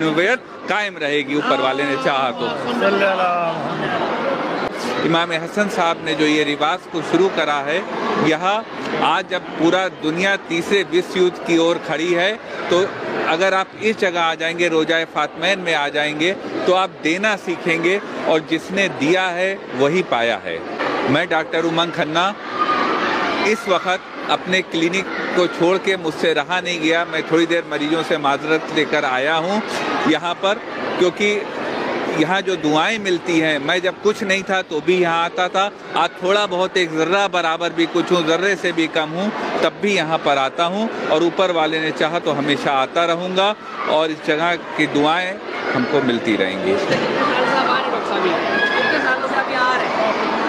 नबूवत कायम रहेगी, ऊपर वाले ने चाहा तो। इमाम हसन साहब ने जो ये रिवाज को शुरू करा है, यह आज जब पूरा दुनिया तीसरे विश्व युद्ध की ओर खड़ी है, तो अगर आप इस जगह आ जाएंगे, रोज़ाए फातमैन में आ जाएंगे, तो आप देना सीखेंगे और जिसने दिया है वही पाया है। मैं डॉक्टर उमंग खन्ना इस वक्त अपने क्लिनिक को छोड़ के मुझसे रहा नहीं गया। मैं थोड़ी देर मरीजों से माजरत लेकर आया हूँ यहाँ पर, क्योंकि यहाँ जो दुआएं मिलती हैं, मैं जब कुछ नहीं था तो भी यहाँ आता था। आज थोड़ा बहुत एक ज़र्रा बराबर भी कुछ हूँ, ज़र्रे से भी कम हूँ, तब भी यहाँ पर आता हूँ और ऊपर वाले ने चाहा तो हमेशा आता रहूँगा और इस जगह की दुआएं हमको मिलती रहेंगी।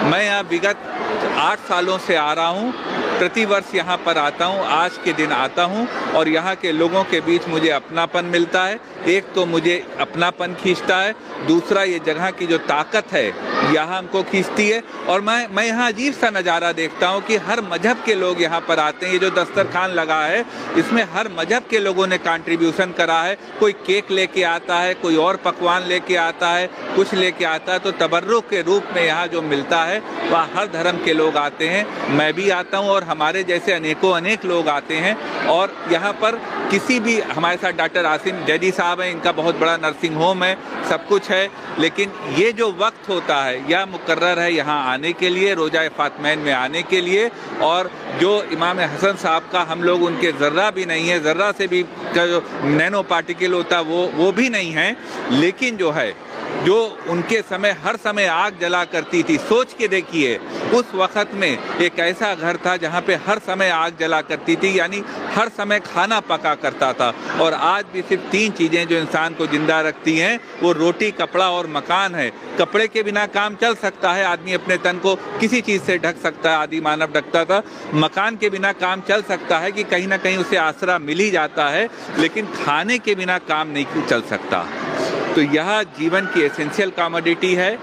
मैं यहाँ विगत 8 सालों से आ रहा हूँ, प्रतिवर्ष यहाँ पर आता हूँ, आज के दिन आता हूँ और यहाँ के लोगों के बीच मुझे अपनापन मिलता है। एक तो मुझे अपनापन खींचता है, दूसरा ये जगह की जो ताकत है यहाँ हमको खींचती है। और मैं यहाँ अजीब सा नज़ारा देखता हूँ कि हर मजहब के लोग यहाँ पर आते हैं। ये जो दस्तरखान लगा है, इसमें हर मजहब के लोगों ने कंट्रीब्यूशन करा है। कोई केक लेके आता है, कोई और पकवान लेके आता है, कुछ लेके आता है। तो तबर्रुक के रूप में यहाँ जो मिलता है वह हर धर्म के लोग आते हैं। मैं भी आता हूँ और हमारे जैसे अनेक लोग आते हैं। और यहाँ पर किसी भी, हमारे साथ डॉक्टर आसिम जैदी साहब हैं, इनका बहुत बड़ा नर्सिंग होम है, सब कुछ है। लेकिन ये जो वक्त होता है यह मुकर्रर है यहाँ आने के लिए, रोज़ाए फातमैन में आने के लिए। और जो इमाम हसन साहब का हम लोग उनके ज़र्रा भी नहीं है, ज़र्रा से भी का जो नैनो पार्टिकल होता है वो भी नहीं है। लेकिन जो है, जो उनके समय हर समय आग जला करती थी, सोच के देखिए उस वक़्त में एक ऐसा घर था जहाँ पे हर समय आग जला करती थी, यानी हर समय खाना पका करता था। और आज भी सिर्फ 3 चीज़ें जो इंसान को जिंदा रखती हैं, वो रोटी, कपड़ा और मकान है। कपड़े के बिना काम चल सकता है, आदमी अपने तन को किसी चीज़ से ढक सकता है, आदि मानव ढकता था। मकान के बिना काम चल सकता है कि कहीं ना कहीं उसे आसरा मिल ही जाता है, लेकिन खाने के बिना काम नहीं चल सकता। तो यह जीवन की एसेंशियल कमोडिटी है,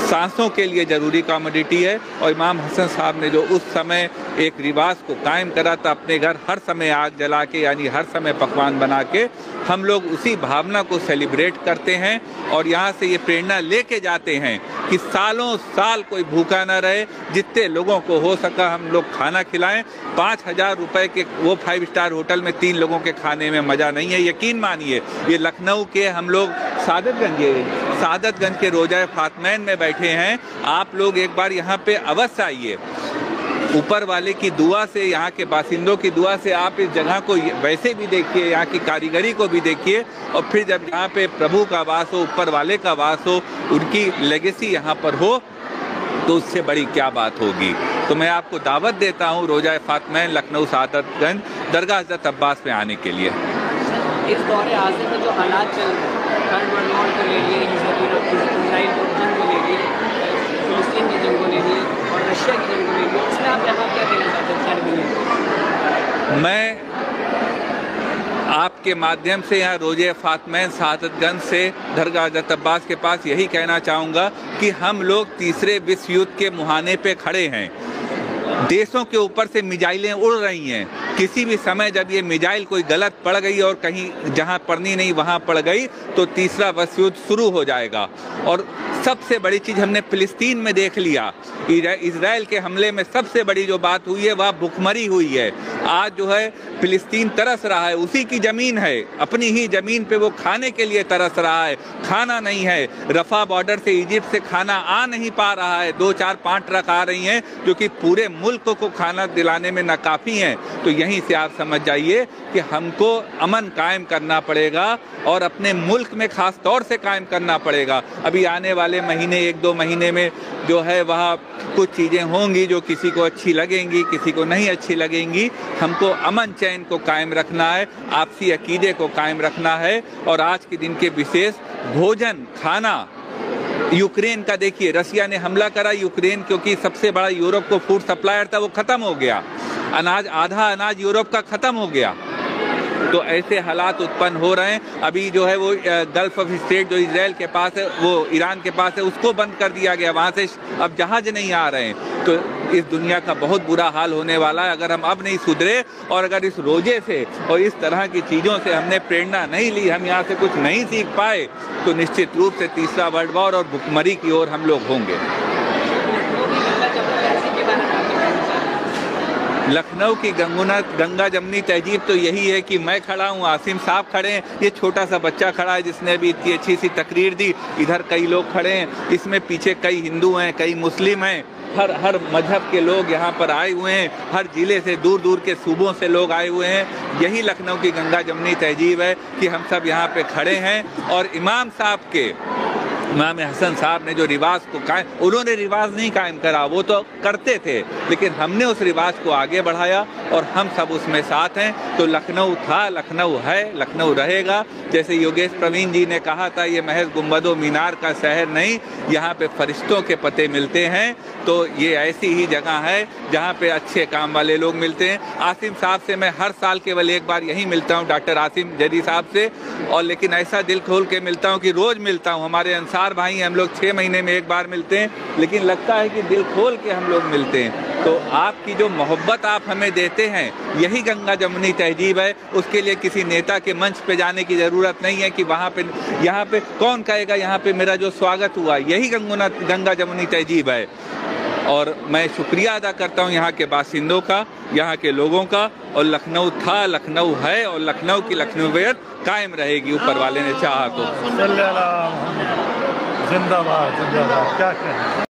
सांसों के लिए ज़रूरी कमोडिटी है। और इमाम हसन साहब ने जो उस समय एक रिवाज को कायम करा था, अपने घर हर समय आग जला के, यानी हर समय पकवान बना के, हम लोग उसी भावना को सेलिब्रेट करते हैं और यहाँ से ये प्रेरणा लेके जाते हैं कि सालों साल कोई भूखा ना रहे। जितने लोगों को हो सका हम लोग खाना खिलाएं। 5000 रुपए के वो 5 स्टार होटल में 3 लोगों के खाने में मज़ा नहीं है, यकीन मानिए। ये लखनऊ के हम लोग सादतगंज के रोज़ाए फातमैन में बैठे हैं। आप लोग एक बार यहाँ पे अवश्य आइए। ऊपर वाले की दुआ से, यहाँ के बासिंदों की दुआ से आप इस जगह को वैसे भी देखिए, यहाँ की कारीगरी को भी देखिए। और फिर जब यहाँ पे प्रभु का वास हो, ऊपर वाले का वास हो, उनकी लेगेसी यहाँ पर हो, तो उससे बड़ी क्या बात होगी। तो मैं आपको दावत देता हूँ रोज़ाए फातमैन लखनऊ सादतगंज दरगाह हज़रत अब्बास में आने के लिए। इस दौरे हाजिर में जो हालात चल रहे हैं, को ले लिए, इसराइल को जंग को ले लिए, फिलिस्तीन की जंग को ले लिए और रशिया की जंग को ले लिए, इसमें आप यहाँ क्या कहना चाहते हैं? मैं आपके माध्यम से यहाँ रोज़े फातमैन सादतगंज से दरगाह हज़रत अब्बास के पास यही कहना चाहूँगा कि हम लोग तीसरे विश्व युद्ध के मुहाने पे खड़े हैं। देशों के ऊपर से मिसाइलें उड़ रही हैं। किसी भी समय जब ये मिसाइल कोई गलत पड़ गई और कहीं जहां पड़नी नहीं वहां पड़ गई, तो तीसरा विश्व युद्ध शुरू हो जाएगा। और सबसे बड़ी चीज़ हमने फिलिस्तीन में देख लिया। इजराइल के हमले में सबसे बड़ी जो बात हुई है वह भुखमरी हुई है। आज जो है फिलिस्तीन तरस रहा है, उसी की ज़मीन है, अपनी ही ज़मीन पे वो खाने के लिए तरस रहा है, खाना नहीं है। रफा बॉर्डर से इजिप्ट से खाना आ नहीं पा रहा है, 2, 4, 5 ट्रक आ रही हैं जो कि पूरे मुल्क को खाना दिलाने में नाकाफ़ी हैं। तो यहीं से आप समझ जाइए कि हमको अमन कायम करना पड़ेगा और अपने मुल्क में ख़ास तौर से कायम करना पड़ेगा। अभी आने वाले महीने, 1-2 महीने में जो है वह कुछ चीज़ें होंगी जो किसी को अच्छी लगेंगी, किसी को नहीं अच्छी लगेंगी। हमको अमन चैन को कायम रखना है, आपसी अकीदे को कायम रखना है। और आज के दिन के विशेष भोजन, खाना, यूक्रेन का देखिए, रसिया ने हमला करा यूक्रेन, क्योंकि सबसे बड़ा यूरोप को फूड सप्लायर था, वो ख़त्म हो गया। अनाज, आधा अनाज यूरोप का ख़त्म हो गया। तो ऐसे हालात उत्पन्न हो रहे हैं। अभी जो है वो गल्फ ऑफ स्टेट जो इजराइल के पास है, वो ईरान के पास है, उसको बंद कर दिया गया, वहाँ से अब जहाज नहीं आ रहे हैं। तो इस दुनिया का बहुत बुरा हाल होने वाला है अगर हम अब नहीं सुधरे, और अगर इस रोजे से और इस तरह की चीज़ों से हमने प्रेरणा नहीं ली, हम यहाँ से कुछ नहीं सीख पाए, तो निश्चित रूप से तीसरा वर्ल्ड वॉर और भुखमरी की ओर हम लोग होंगे। लखनऊ की गंगा जमनी तहजीब तो यही है कि मैं खड़ा हूँ, आसिम साहब खड़े हैं, ये छोटा सा बच्चा खड़ा है जिसने भी इतनी अच्छी सी तकरीर दी, इधर कई लोग खड़े हैं, इसमें पीछे कई हिंदू हैं, कई मुस्लिम हैं, हर मजहब के लोग यहाँ पर आए हुए हैं, हर जिले से दूर दूर के सूबों से लोग आए हुए हैं। यही लखनऊ की गंगा जमनी तहजीब है कि हम सब यहाँ पे खड़े हैं, और इमाम हसन साहब ने जो रिवाज को कायम, उन्होंने रिवाज नहीं कायम करा, वो तो करते थे, लेकिन हमने उस रिवाज को आगे बढ़ाया और हम सब उसमें साथ हैं। तो लखनऊ था, लखनऊ है, लखनऊ रहेगा। जैसे योगेश प्रवीण जी ने कहा था, ये महज गुंबदो मीनार का शहर नहीं, यहाँ पे फरिश्तों के पते मिलते हैं। तो ये ऐसी ही जगह है जहाँ पे अच्छे काम वाले लोग मिलते हैं। आसिम साहब से मैं हर साल केवल एक बार यही मिलता हूँ, डॉक्टर आसिम जरी साहब से, और लेकिन ऐसा दिल खोल के मिलता हूँ कि रोज़ मिलता हूँ। हमारे अंसार भाई हैं, हम लोग 6 महीने में एक बार मिलते हैं, लेकिन लगता है कि दिल खोल के हम लोग मिलते हैं। तो आपकी जो मोहब्बत आप हमें देते हैं, यही गंगा जमनी तहजीब है। उसके लिए किसी नेता के मंच पे जाने की ज़रूरत नहीं है कि वहाँ पे यहाँ पे कौन कहेगा यहाँ पे मेरा जो स्वागत हुआ, यही गंगा जमनी तहजीब है। और मैं शुक्रिया अदा करता हूँ यहाँ के बासिंदों का, यहाँ के लोगों का। और लखनऊ था, लखनऊ है, और लखनऊ की लखनऊियत कायम रहेगी, ऊपर वाले ने चाहा तो। जिंदाबाद जिंदाबाद, क्या कहें।